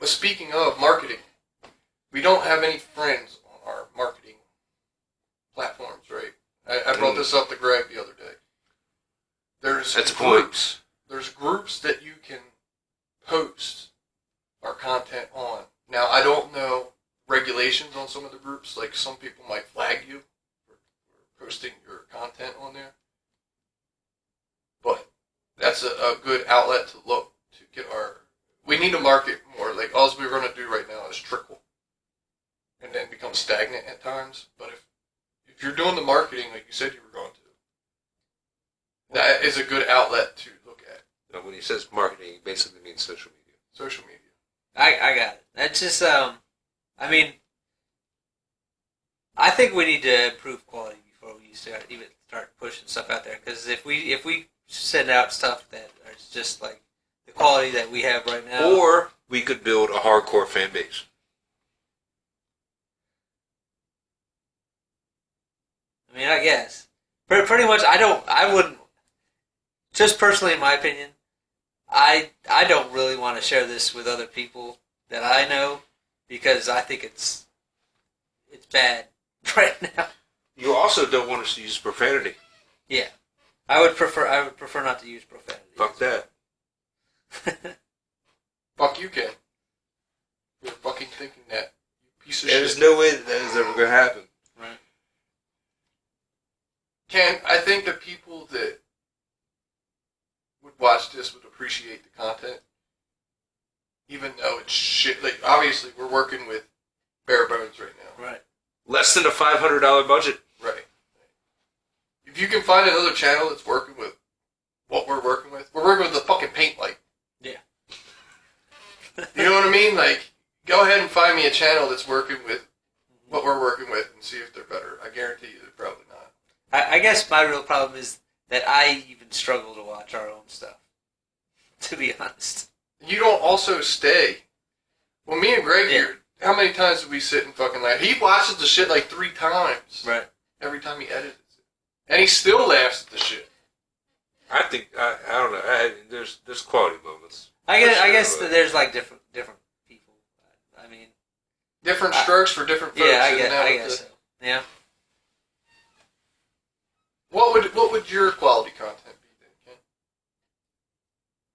speaking of marketing, we don't have any friends on our marketing platforms, right? I brought this up to Greg the other day. There's groups. There's groups that you can post our content on. Now, I don't know regulations on some of the groups. Like, some people might flag you for posting your content on there. But that's a good outlet to look to get our... We need to market more. Like, all we're going to do right now is trickle. And then become stagnant at times. But if you're doing the marketing like you said you were going to, that is a good outlet to look at. Now, when he says marketing, he basically means social media. Social media. I got it. That's just, I mean, I think we need to improve quality before we even start pushing stuff out there. Because if we send out stuff that is just like the quality that we have right now, or we could build a hardcore fan base. I mean, I guess. Pretty much, I wouldn't, just personally in my opinion, I don't really want to share this with other people that I know because I think it's bad right now. You also don't want us to use profanity. Yeah. I would prefer not to use profanity. Fuck that. Fuck you, Ken. You're fucking thinking that. You piece of shit. There's no way that is ever going to happen. Right. Ken, I think the people that would watch this would appreciate the content. Even though it's shit. Like, obviously, we're working with bare bones right now. Right. Less than a $500 budget. Right. If you can find another channel that's working with what we're working with the fucking paint light. Yeah. You know what I mean? Like, go ahead and find me a channel that's working with what we're working with and see if they're better. I guarantee you they're probably not. I guess my real problem is that I even struggle to watch our own stuff. To be honest. You don't also stay. Well, me and Greg here, how many times did we sit and fucking laugh? He watches the shit like 3 times. Right. Every time he edits it. And he still laughs at the shit. I think, I don't know, there's quality moments. I guess that there's like different people. I mean... Different strokes for different folks. Yeah, I guess so. Yeah. What would your quality content be then, Ken?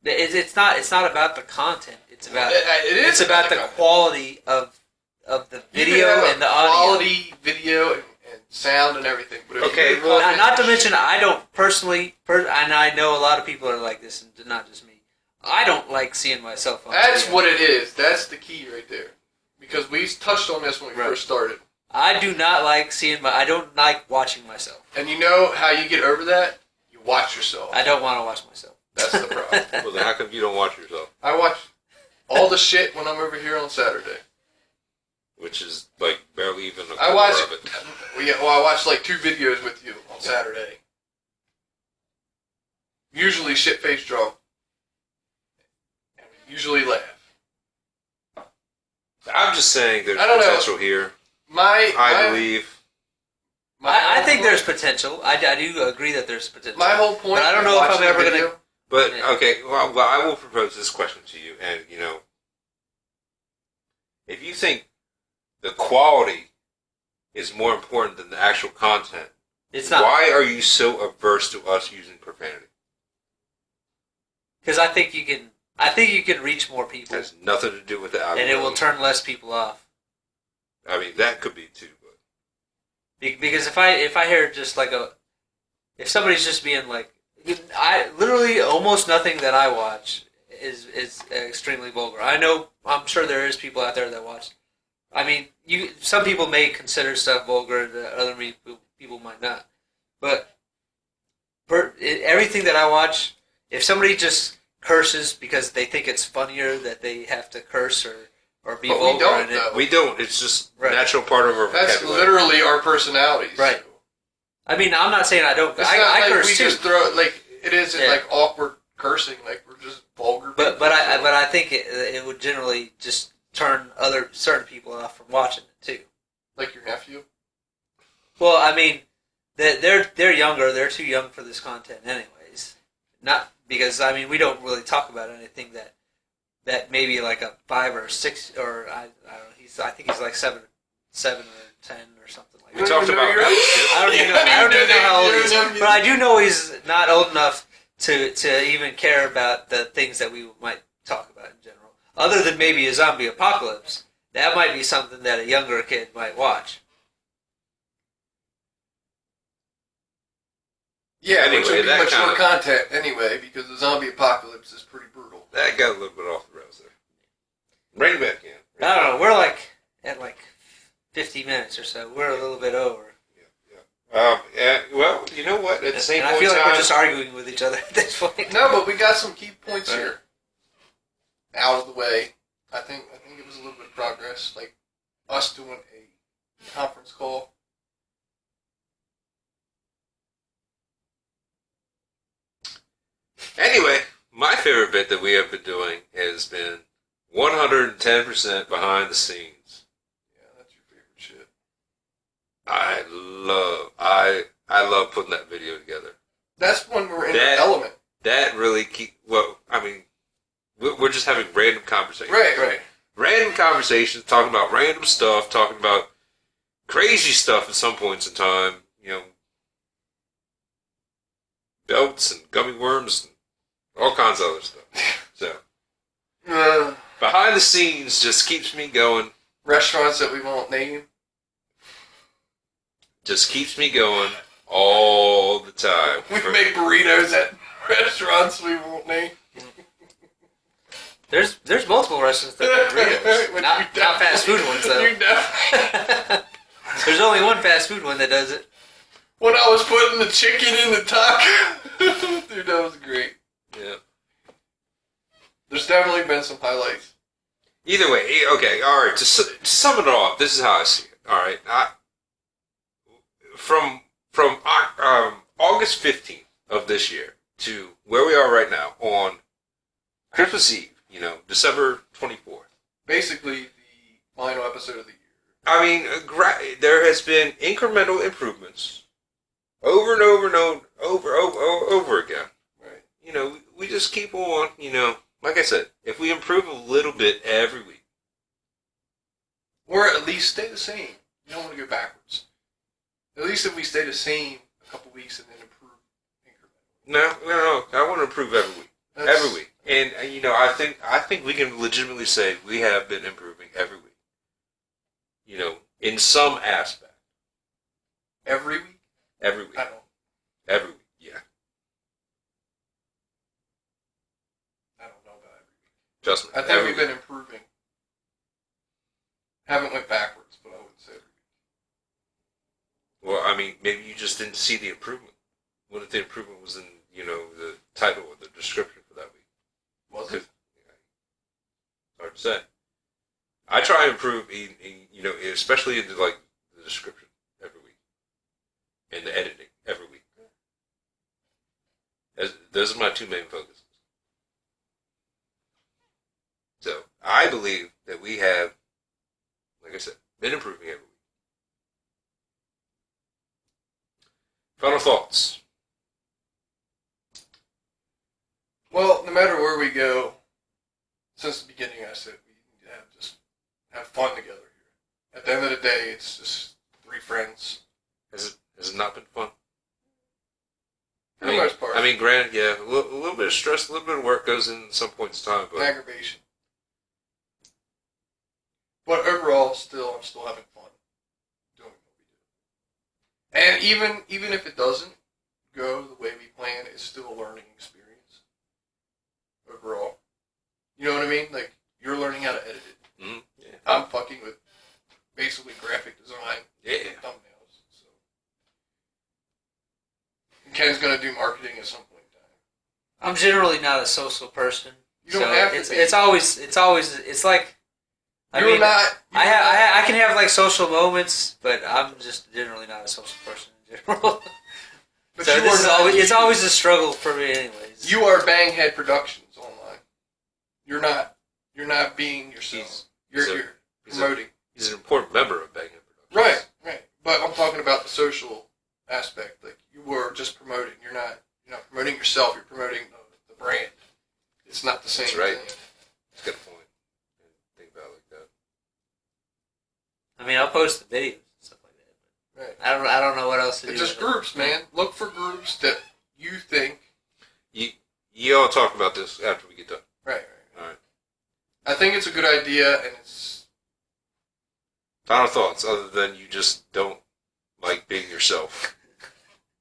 It's not about the content. It's about it's about the quality of the video and the audio. Quality video and sound and everything. But okay, well, not to mention, I don't personally, and I know a lot of people are like this, and not just me. I don't like seeing myself on That's video. what it is. That's the key right there. Because we touched on this when we first started. I do not like I don't like watching myself. And you know how you get over that? You watch yourself. I don't want to watch myself. That's the problem. Well, then how come you don't watch yourself? I watch all the shit when I'm over here on Saturday. Which is, like, barely even a I watch of it. I watched like 2 videos with you on Saturday. Usually shit-faced drunk. And we usually laugh. I'm just saying there's I don't know. potential here. I believe. I think there's potential. I do agree that there's potential. My whole point. But I don't know if I'm ever going to. But okay, well, I will propose this question to you, and if you think the quality is more important than the actual content, it's not. Why are you so averse to us using profanity? Because I think you can reach more people. It has nothing to do with the algorithm. And it will turn less people off. I mean, that could be too, but because if I hear just like if somebody's just being like, I literally almost nothing that I watch is extremely vulgar. I'm sure there is people out there that watch. I mean, some people may consider stuff vulgar that other people might not. But everything that I watch, if somebody just curses because they think it's funnier that they have to curse or be vulgar in it. We don't. It's just a natural part of our vocabulary. That's literally our personalities. Right. I mean, I'm not saying I don't. It's I not like curse we too. just throw it like it isn't like awkward cursing. Like we're just vulgar. But I think it would generally just turn certain people off from watching it too. Like your nephew. Well, I mean, they're younger. They're too young for this content, anyways. Not because I mean we don't really talk about anything that that maybe like a 5 or 6 or I don't know. I think he's like 7 or 10 or something like We that. talked about. I don't even know how old he is, but I do know he's not old enough to even care about the things that we might talk about in general. Other than maybe a zombie apocalypse, that might be something that a younger kid might watch. Yeah, Anyway, which would be that mature kinda- content anyway, because the zombie apocalypse is pretty brutal. That got a little bit off the rails there. Bring it back in. I don't know. We're like at like 50 minutes or so. We're a little bit over. Yeah, well, you know what? At the same And I point feel in like time, we're just arguing with each other at this point. No, but we got some key points Right. here out of the way. I think it was a little bit of progress, like us doing a conference call. Anyway, my favorite bit that we have been doing has been 110% behind the scenes. Yeah, that's your favorite shit. I love putting that video together. That's when we're in That- the element. That really we're just having random conversations. Right. Random conversations, talking about random stuff, talking about crazy stuff at some points in time, belts and gummy worms and all kinds of other stuff. So, behind the scenes just keeps me going. Restaurants that we won't name. Just keeps me going all the time. We make burritos at restaurants we won't name. There's multiple restaurants that make burritos. When not you fast food ones though. You definitely- There's only one fast food one that does it. When I was putting the chicken in the taco, dude, that was great. Yeah. There's definitely been some highlights. Either way, okay, all right. To sum it all up, this is how I see it. All right, from August 15th of this year to where we are right now on Christmas Eve, December 24th. Basically, the final episode of the year. I mean, there has been incremental improvements over and over and over again. Right. We just keep on, like I said, if we improve a little bit every week. Or at least stay the same. You don't want to go backwards. At least if we stay the same a couple weeks and then improve incrementally. No, I want to improve every week. Every week. And, I think we can legitimately say we have been improving every week. In some aspect. Every week? Every week. I don't. Every week, yeah. I don't know about every week. Trust me. I think every we've week. been improving. Haven't went backwards, but I wouldn't say every week. Well, I mean, maybe you just didn't see the improvement. What if the improvement was in, the title or the description for that week? Was it? Hard to say. I try to improve, especially in the description every week, and the editing every week. Those are my two main focuses. So I believe that we have, like I said, been improving every week. Final thoughts. Well, no matter where we go, since the beginning I said we need to have fun together here. At the end of the day, it's just three friends. Has it not been fun? For the most part. I mean, granted, yeah, a little bit of stress, a little bit of work goes in at some points in time, but Aggravation. But overall, I'm still having fun doing what we do. And even if it doesn't go the way we plan, it's still a learning experience. Overall. You know what I mean? Like, you're learning how to edit it. mm, yeah. I'm fucking with basically graphic design. Yeah. Thumbnails. So. And Ken's gonna do marketing at some point in time. I'm generally not a social person. You don't have to it's, be. It's like You're not. I can have like social moments, but I'm just generally not a social person in general. But So you this are is not. always, it's always a struggle for me, anyways. You are Banghead Productions online. You're not. You're not being yourself. You're he's promoting. He's an important member of Banghead Productions. Right. But I'm talking about the social aspect. Like, you were just promoting. You're not promoting yourself. You're promoting the brand. It's not the same That's right. thing. It's got a point. Think about it like that. I mean, I'll post the videos and stuff like that. Right. I don't know what else to do. It's just with it. groups, man. Look for groups that you think. You all talk about this after we get done. Right. All right. I think it's a good idea, and it's. Final thoughts, other than you just don't like being yourself.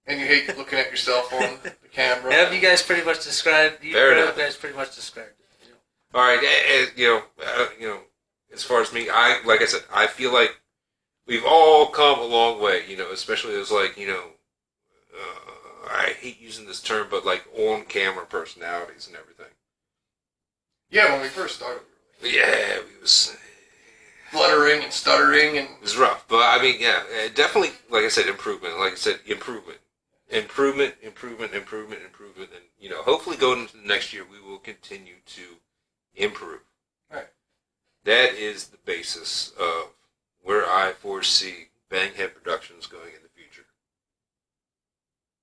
And you hate looking at yourself on the camera. Have you guys pretty much described? Fair enough. guys pretty much described it. All right, as far as me, like I said, I feel like we've all come a long way. Especially as I hate using this term, but like on-camera personalities and everything. Yeah, when we first started, we were like, Yeah, we was fluttering and stuttering, and it was rough, but I mean, yeah, definitely. Like I said, improvement. Like I said, improvement, and hopefully going into the next year, we will continue to improve. Right. That is the basis of where I foresee Banghead Productions going in the future.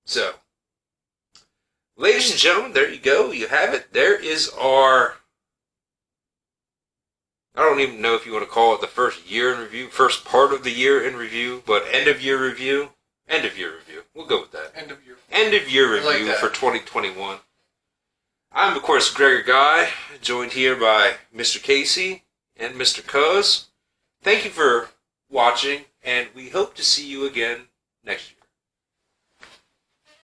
So, ladies and gentlemen, there you go. You have it. There is our, I don't even know if you want to call it the first year in review, first part of the year in review, but end of year review. End of year review. We'll go with that. end of year. End of year I like review that. for 2021. I'm, of course, Gregor Guy, joined here by Mr. Casey and Mr. Cuz. Thank you for watching, and we hope to see you again next year.